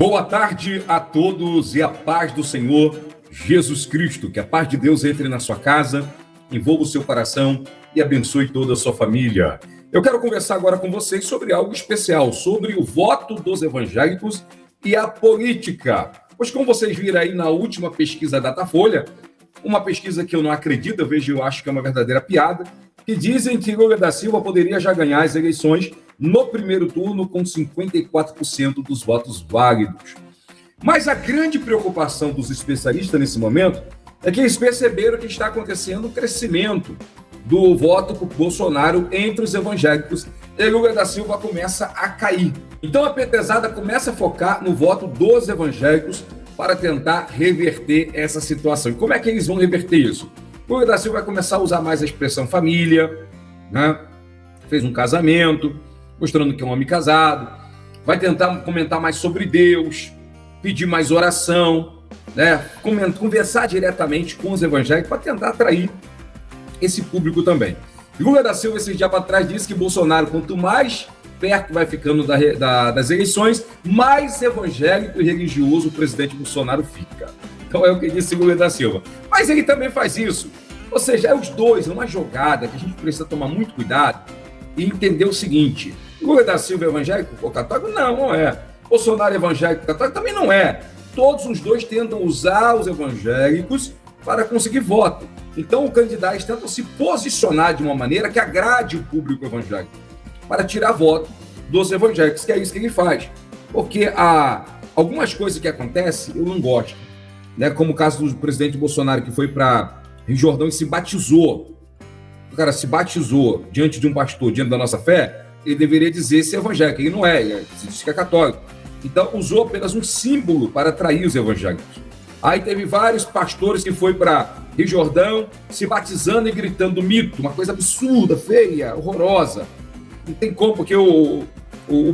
Boa tarde a todos e a paz do Senhor Jesus Cristo. Que a paz de Deus entre na sua casa, envolva o seu coração e abençoe toda a sua família. Eu quero conversar agora com vocês sobre algo especial, sobre o voto dos evangélicos e a política. Pois como vocês viram aí na última pesquisa Datafolha, uma pesquisa que eu não acredito, eu acho que é uma verdadeira piada, que dizem que Lula da Silva poderia já ganhar as eleições no primeiro turno com 54% dos votos válidos. Mas a grande preocupação dos especialistas nesse momento é que eles perceberam que está acontecendo um crescimento do voto por Bolsonaro entre os evangélicos e Lula da Silva começa a cair. Então a petezada começa a focar no voto dos evangélicos para tentar reverter essa situação. E como é que eles vão reverter isso? Lula da Silva vai começar a usar mais a expressão família, né? Fez um casamento, mostrando que é um homem casado, vai tentar comentar mais sobre Deus, pedir mais oração, né? Conversar diretamente com os evangélicos para tentar atrair esse público também. Lula da Silva, esse dia para trás, disse que Bolsonaro, quanto mais perto vai ficando das eleições, mais evangélico e religioso o presidente Bolsonaro fica. Então é o que disse Lula da Silva. Mas ele também faz isso. Ou seja, é os dois, é uma jogada que a gente precisa tomar muito cuidado e entender o seguinte: Lula da Silva é evangélico ou católico? Não, não é. Bolsonaro é evangélico católico? Também não é. Todos os dois tentam usar os evangélicos para conseguir voto. Então, o candidato tenta se posicionar de uma maneira que agrade o público evangélico, para tirar voto dos evangélicos, que é isso que ele faz. Porque há algumas coisas que acontecem, eu não gosto. Né? Como o caso do presidente Bolsonaro, que foi para Rio Jordão e se batizou. O cara se batizou diante de um pastor, diante da nossa fé, ele deveria dizer se é evangélico. Ele não é, ele diz que é católico. Então, usou apenas um símbolo para atrair os evangélicos. Aí teve vários pastores que foi para Rio Jordão se batizando e gritando mito, uma coisa absurda, feia, horrorosa. Não tem como, porque o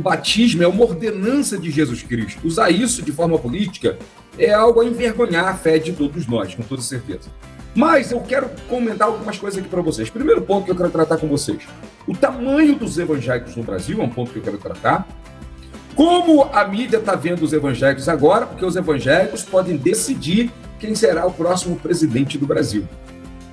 batismo é uma ordenança de Jesus Cristo. Usar isso de forma política é algo a envergonhar a fé de todos nós, com toda certeza. Mas eu quero comentar algumas coisas aqui para vocês. Primeiro ponto que eu quero tratar com vocês: o tamanho dos evangélicos no Brasil é um ponto que eu quero tratar. Como a mídia está vendo os evangélicos agora, porque os evangélicos podem decidir quem será o próximo presidente do Brasil.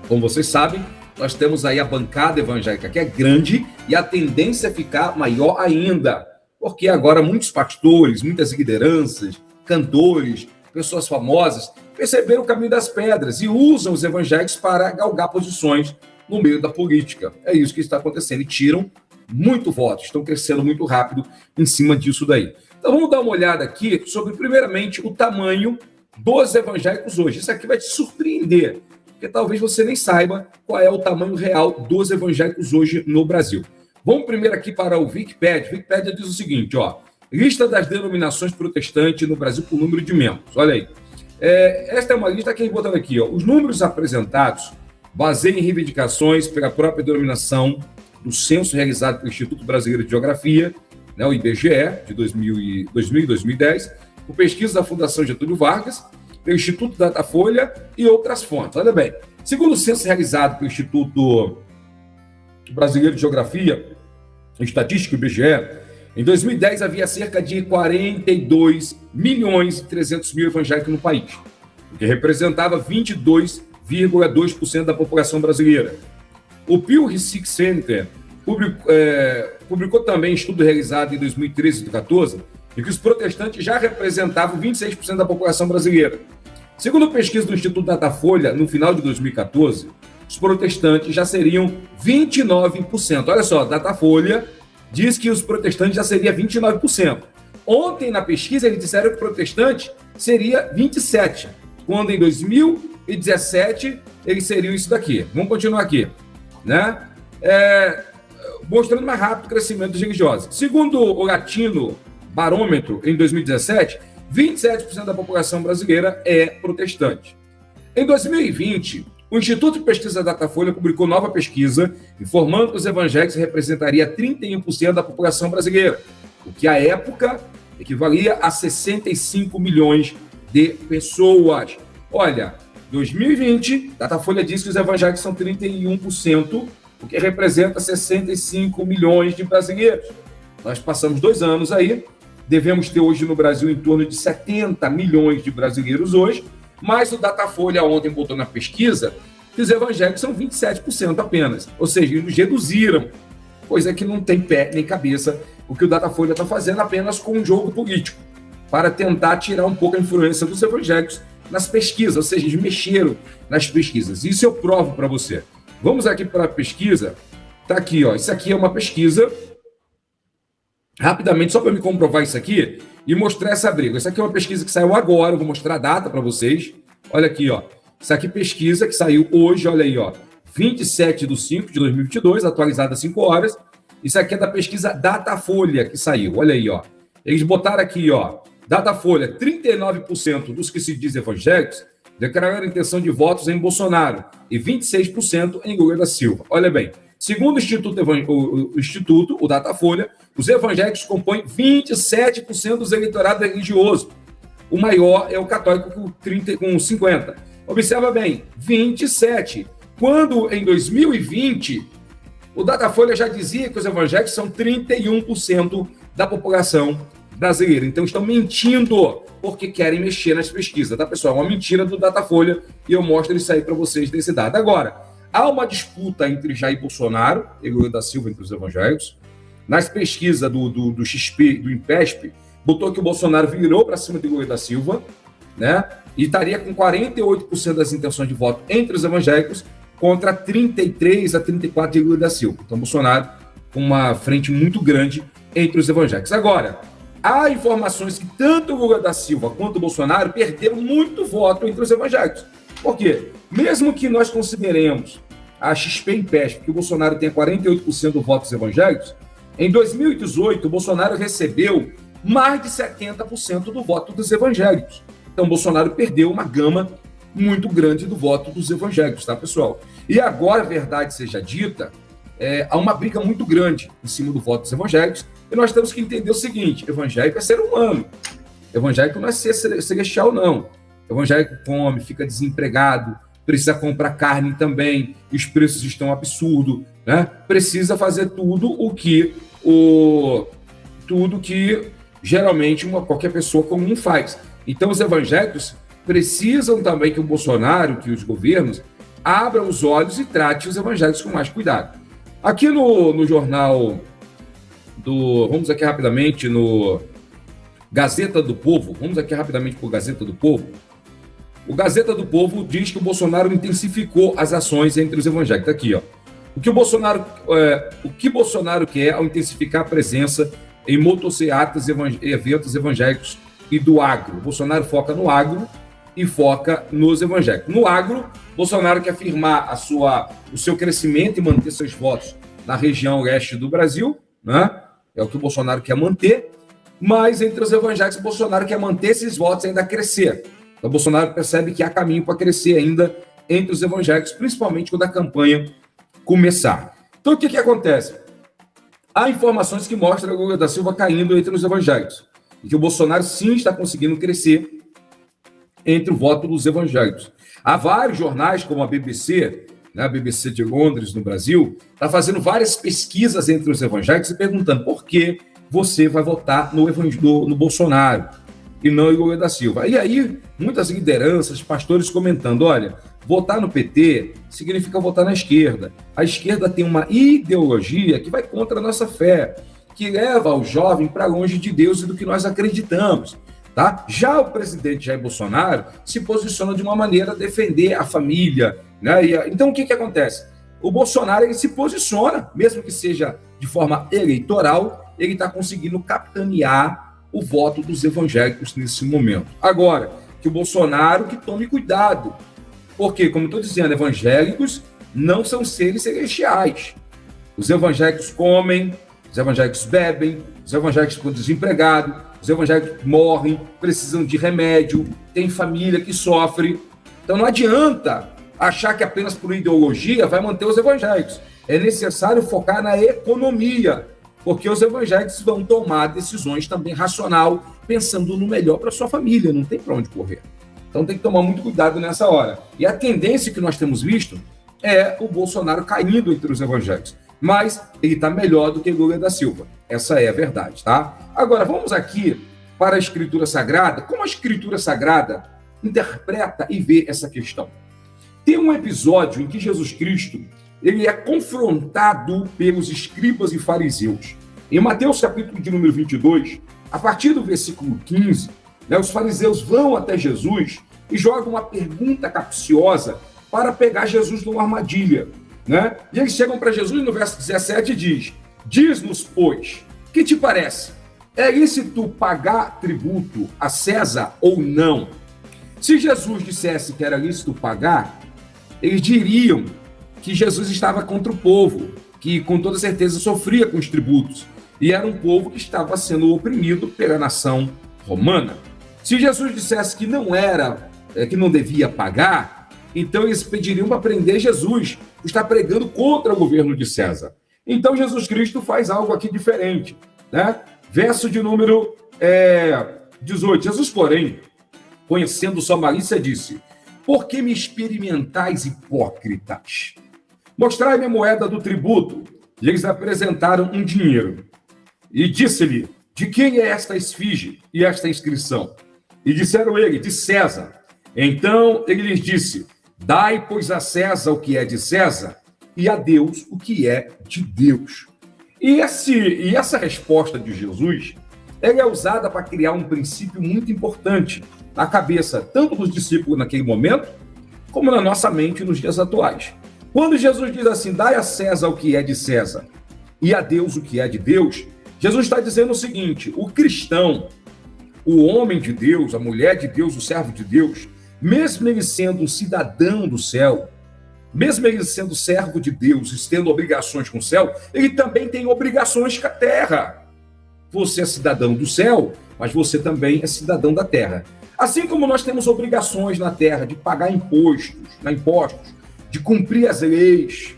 Como vocês sabem, nós temos aí a bancada evangélica, que é grande, e a tendência é ficar maior ainda, porque agora muitos pastores, muitas lideranças, cantores, pessoas famosas, perceberam o caminho das pedras e usam os evangélicos para galgar posições no meio da política. É isso que está acontecendo, e tiram muito voto, estão crescendo muito rápido em cima disso daí. Então vamos dar uma olhada aqui sobre, primeiramente, o tamanho dos evangélicos hoje. Isso aqui vai te surpreender, porque talvez você nem saiba qual é o tamanho real dos evangélicos hoje no Brasil. Vamos primeiro aqui para o Wikipedia. Wikipedia diz o seguinte, ó: lista das denominações protestantes no Brasil por número de membros. Olha aí. Esta é uma lista que a gente botando aqui, ó. Os números apresentados baseiam em reivindicações pela própria denominação do censo realizado pelo Instituto Brasileiro de Geografia, né, o IBGE, de 2000 e 2010, por pesquisa da Fundação Getúlio Vargas, pelo Instituto Datafolha e outras fontes. Olha bem, segundo o censo realizado pelo Instituto Brasileiro de Geografia e Estatística, IBGE, em 2010 havia cerca de 42.300.000 evangélicos no país, o que representava 22,2% da população brasileira. O Pew Research Center publicou também estudo realizado em 2013 e 2014, em que os protestantes já representavam 26% da população brasileira. Segundo pesquisa do Instituto Datafolha, no final de 2014, os protestantes já seriam 29%. Olha só, Datafolha diz que os protestantes já seriam 29%. Ontem, na pesquisa, eles disseram que o protestante seria 27%, quando em 2017 eles seriam isso daqui. Vamos continuar aqui, né? Mostrando mais rápido o crescimento dos religiosos. Segundo o Latino Barômetro, em 2017, 27% da população brasileira é protestante. Em 2020, o Instituto de Pesquisa Datafolha publicou nova pesquisa informando que os evangélicos representariam 31% da população brasileira, o que à época equivalia a 65 milhões de pessoas. Olha, 2020, Datafolha diz que os evangélicos são 31%, o que representa 65 milhões de brasileiros. Nós passamos 2 anos aí devemos ter hoje no Brasil em torno de 70 milhões de brasileiros hoje, mas o Datafolha ontem botou na pesquisa que os evangélicos são 27% apenas, ou seja, eles reduziram, coisa que não tem pé nem cabeça o que o Datafolha está fazendo apenas com um jogo político, para tentar tirar um pouco a influência dos evangélicos nas pesquisas, ou seja, eles mexeram nas pesquisas. Isso eu provo para você. Vamos aqui para a pesquisa. Está aqui, ó. Isso aqui é uma pesquisa. Rapidamente, só para me comprovar isso aqui e mostrar essa briga. Isso aqui é uma pesquisa que saiu agora, eu vou mostrar a data para vocês. Olha aqui, ó. Isso aqui é pesquisa que saiu hoje, olha aí, ó. 27/5/2022, atualizada às 5 horas. Isso aqui é da pesquisa Datafolha que saiu, olha aí, ó. Eles botaram aqui, ó. Datafolha, 39% dos que se dizem evangélicos declararam intenção de votos em Bolsonaro e 26% em Lula da Silva. Olha bem, segundo o Instituto, o Datafolha, os evangélicos compõem 27% dos eleitorados religiosos. O maior é o católico com 50%. Observa bem, 27%. Quando em 2020, o Datafolha já dizia que os evangélicos são 31% da população brasileira. Então estão mentindo porque querem mexer nas pesquisas, tá, pessoal? É uma mentira do Datafolha e eu mostro isso aí para vocês desse dado. Agora, há uma disputa entre Jair Bolsonaro e Lula da Silva entre os evangélicos. Nas pesquisas do XP, do INPESP, botou que o Bolsonaro virou para cima de Lula da Silva, né? E estaria com 48% das intenções de voto entre os evangélicos contra 33% a 34% de Lula da Silva. Então, Bolsonaro com uma frente muito grande entre os evangélicos. Agora, há informações que tanto o Lula da Silva quanto o Bolsonaro perderam muito voto entre os evangélicos. Por quê? Mesmo que nós consideremos a XP INPESP que o Bolsonaro tenha 48% dos votos evangélicos, em 2018 o Bolsonaro recebeu mais de 70% do voto dos evangélicos. Então, Bolsonaro perdeu uma gama muito grande do voto dos evangélicos, tá, pessoal? E agora, verdade seja dita, há uma briga muito grande em cima do voto dos evangélicos, e nós temos que entender o seguinte: evangélico é ser humano, evangélico não é ser celestial, não. Evangélico come, fica desempregado, precisa comprar carne também, os preços estão absurdos, né? Precisa fazer tudo que geralmente qualquer pessoa comum faz. Então, os evangélicos precisam também que o Bolsonaro, que os governos, abram os olhos e trate os evangélicos com mais cuidado. Aqui no jornal vamos aqui rapidamente no Gazeta do Povo, vamos aqui rapidamente para o Gazeta do Povo. O Gazeta do Povo diz que o Bolsonaro intensificou as ações entre os evangélicos. Aqui, ó. O que Bolsonaro quer ao intensificar a presença em motocicletas, eventos evangélicos e do agro. O Bolsonaro foca no agro e foca nos evangélicos. No agro, Bolsonaro quer afirmar o seu crescimento e manter seus votos na região leste do Brasil, né? É o que o Bolsonaro quer manter, mas entre os evangélicos, o Bolsonaro quer manter esses votos e ainda crescer. Então, o Bolsonaro percebe que há caminho para crescer ainda entre os evangélicos, principalmente quando a campanha começar. Então, o que acontece? Há informações que mostram o Lula da Silva caindo entre os evangélicos, e que o Bolsonaro sim está conseguindo crescer entre o voto dos evangélicos. Há vários jornais, como a BBC, né, a BBC de Londres, no Brasil, está fazendo várias pesquisas entre os evangélicos e perguntando por que você vai votar no Bolsonaro e não em Lula da Silva. E aí, muitas lideranças, pastores comentando, olha, votar no PT significa votar na esquerda. A esquerda tem uma ideologia que vai contra a nossa fé, que leva o jovem para longe de Deus e do que nós acreditamos. Tá? Já o presidente Jair Bolsonaro se posiciona de uma maneira a defender a família, né? Então, o que acontece? O Bolsonaro ele se posiciona, mesmo que seja de forma eleitoral, ele está conseguindo capitanear o voto dos evangélicos nesse momento. Agora, que o Bolsonaro que tome cuidado, porque, como estou dizendo, evangélicos não são seres celestiais. Os evangélicos comem, os evangélicos bebem, os evangélicos ficam desempregados, os evangélicos morrem, precisam de remédio, tem família que sofre. Então não adianta achar que apenas por ideologia vai manter os evangélicos. É necessário focar na economia, porque os evangélicos vão tomar decisões também racional, pensando no melhor para sua família, não tem para onde correr. Então tem que tomar muito cuidado nessa hora. E a tendência que nós temos visto é o Bolsonaro caindo entre os evangélicos, mas ele está melhor do que Lula da Silva. Essa é a verdade, tá? Agora, vamos aqui para a Escritura Sagrada. Como a Escritura Sagrada interpreta e vê essa questão? Tem um episódio em que Jesus Cristo ele é confrontado pelos escribas e fariseus. Em Mateus capítulo de número 22, a partir do versículo 15, os fariseus vão até Jesus e jogam uma pergunta capciosa para pegar Jesus numa armadilha. E eles chegam para Jesus no verso 17 e diz: diz-nos, pois, que te parece? É lícito pagar tributo a César ou não? Se Jesus dissesse que era lícito pagar, eles diriam que Jesus estava contra o povo, que com toda certeza sofria com os tributos, e era um povo que estava sendo oprimido pela nação romana. Se Jesus dissesse que não era, que não devia pagar, então eles pediriam para prender Jesus, que está pregando contra o governo de César. Então Jesus Cristo faz algo aqui diferente, Verso de número 18. Jesus, porém, conhecendo sua malícia, disse: por que me experimentais, hipócritas? Mostrai-me a moeda do tributo. E eles apresentaram um dinheiro. E disse-lhe: de quem é esta esfinge e esta inscrição? E disseram ele: de César. Então ele lhes disse: dai, pois, a César o que é de César, e a Deus o que é de Deus. E essa resposta de Jesus ela é usada para criar um princípio muito importante na cabeça tanto dos discípulos naquele momento, como na nossa mente nos dias atuais. Quando Jesus diz assim: dai a César o que é de César e a Deus o que é de Deus, Jesus está dizendo o seguinte: o cristão, o homem de Deus, a mulher de Deus, o servo de Deus, mesmo ele sendo um cidadão do céu, mesmo ele sendo servo de Deus e tendo obrigações com o céu, ele também tem obrigações com a terra. Você é cidadão do céu, mas você também é cidadão da terra. Assim como nós temos obrigações na terra de pagar impostos, de cumprir as leis,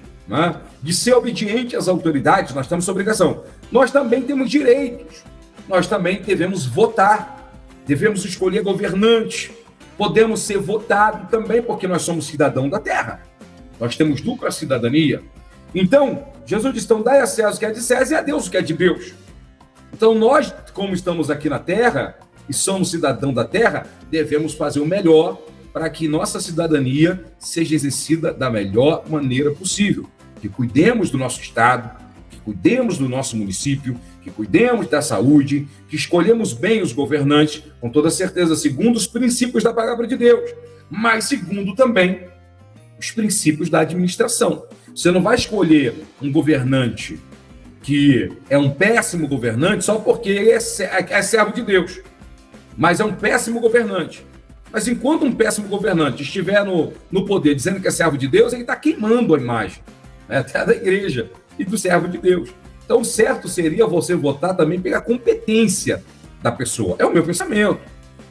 de ser obediente às autoridades, nós temos essa obrigação. Nós também temos direitos, nós também devemos votar, devemos escolher governantes, podemos ser votados também porque nós somos cidadão da terra. Nós temos dupla cidadania. Então, Jesus diz: então, dai a César o que é de César e a Deus o que é de Deus. Então, nós, como estamos aqui na terra e somos cidadão da terra, devemos fazer o melhor para que nossa cidadania seja exercida da melhor maneira possível. Que cuidemos do nosso estado, que cuidemos do nosso município, que cuidemos da saúde, que escolhemos bem os governantes, com toda certeza, segundo os princípios da palavra de Deus, mas segundo também os princípios da administração. Você não vai escolher um governante que é um péssimo governante só porque ele é servo de Deus, mas é um péssimo governante. Mas enquanto um péssimo governante estiver no poder dizendo que é servo de Deus, ele está queimando a imagem, até da igreja e do servo de Deus. Então, certo seria você votar também pela competência da pessoa. É o meu pensamento.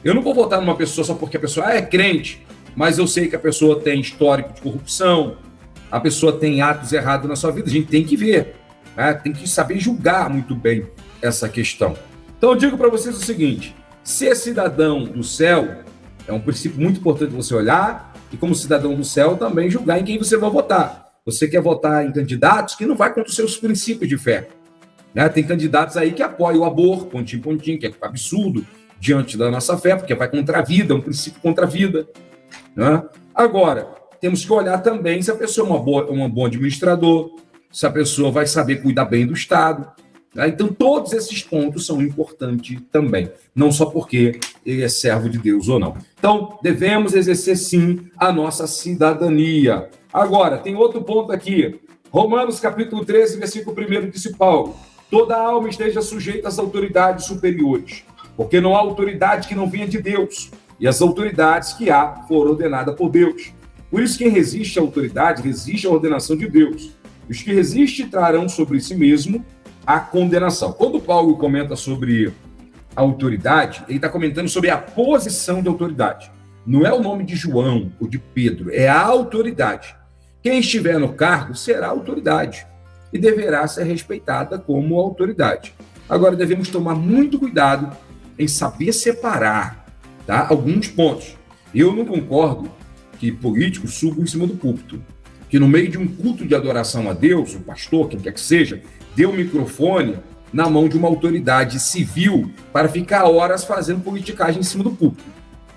Eu não vou votar numa pessoa só porque a pessoa é crente, mas eu sei que a pessoa tem histórico de corrupção, a pessoa tem atos errados na sua vida. A gente tem que ver, tem que saber julgar muito bem essa questão. Então, eu digo para vocês o seguinte: ser cidadão do céu é um princípio muito importante você olhar e, como cidadão do céu, também julgar em quem você vai votar. Você quer votar em candidatos que não vai contra os seus princípios de fé. Tem candidatos aí que apoiam o aborto, pontinho, que é absurdo diante da nossa fé, porque vai contra a vida, é um princípio contra a vida. Agora, temos que olhar também se a pessoa é um bom administrador, se a pessoa vai saber cuidar bem do Estado. Então, todos esses pontos são importantes também, não só porque ele é servo de Deus ou não. Então, devemos exercer, sim, a nossa cidadania. Agora, tem outro ponto aqui. Romanos, capítulo 13, versículo 1, disse Paulo: toda alma esteja sujeita às autoridades superiores, porque não há autoridade que não venha de Deus, e as autoridades que há foram ordenadas por Deus. Por isso, quem resiste à autoridade, resiste à ordenação de Deus. Os que resistem trarão sobre si mesmo a condenação. Quando Paulo comenta sobre a autoridade, ele está comentando sobre a posição de autoridade. Não é o nome de João ou de Pedro, é a autoridade. Quem estiver no cargo será autoridade e deverá ser respeitada como autoridade. Agora, devemos tomar muito cuidado em saber separar, alguns pontos. Eu não concordo que políticos subam em cima do púlpito, que no meio de um culto de adoração a Deus, o pastor, quem quer que seja, dê o microfone na mão de uma autoridade civil para ficar horas fazendo politicagem em cima do púlpito.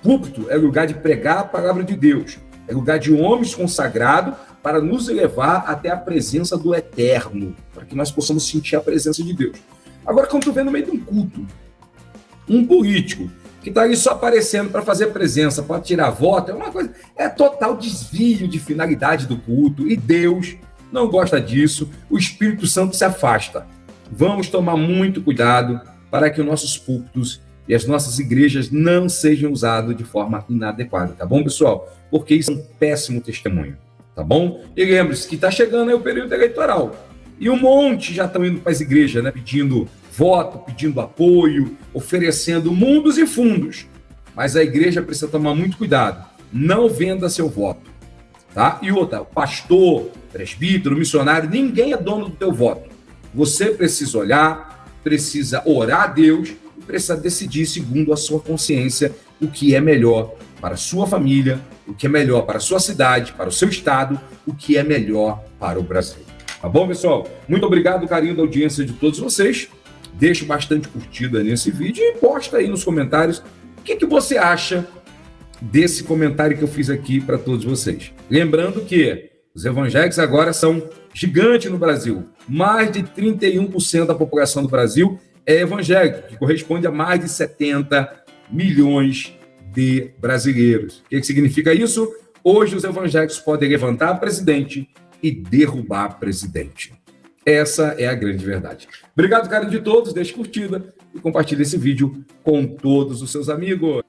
Púlpito é lugar de pregar a palavra de Deus, é lugar de homens consagrados para nos levar até a presença do Eterno, para que nós possamos sentir a presença de Deus. Agora, quando tu vê no meio de um culto, um político que está ali só aparecendo para fazer presença, para tirar voto, é uma coisa, é total desvio de finalidade do culto, e Deus não gosta disso, o Espírito Santo se afasta. Vamos tomar muito cuidado para que os nossos púlpitos e as nossas igrejas não sejam usados de forma inadequada, tá bom, pessoal? Porque isso é um péssimo testemunho, tá bom? E lembre-se que está chegando aí o período eleitoral, e um monte já estão indo para as igrejas, né, pedindo voto, pedindo apoio, oferecendo mundos e fundos. Mas a igreja precisa tomar muito cuidado. Não venda seu voto, tá? E outra, pastor, presbítero, missionário, ninguém é dono do teu voto. Você precisa olhar, precisa orar a Deus e precisa decidir segundo a sua consciência o que é melhor para a sua família, o que é melhor para a sua cidade, para o seu estado, o que é melhor para o Brasil. Tá bom, pessoal? Muito obrigado, carinho da audiência de todos vocês. Deixe bastante curtida nesse vídeo e posta aí nos comentários o que você acha desse comentário que eu fiz aqui para todos vocês. Lembrando que os evangélicos agora são gigantes no Brasil. Mais de 31% da população do Brasil é evangélico, que corresponde a mais de 70 milhões de brasileiros. O que significa isso? Hoje os evangélicos podem levantar presidente e derrubar presidente. Essa é a grande verdade. Obrigado, carinho de todos. Deixe curtida e compartilhe esse vídeo com todos os seus amigos.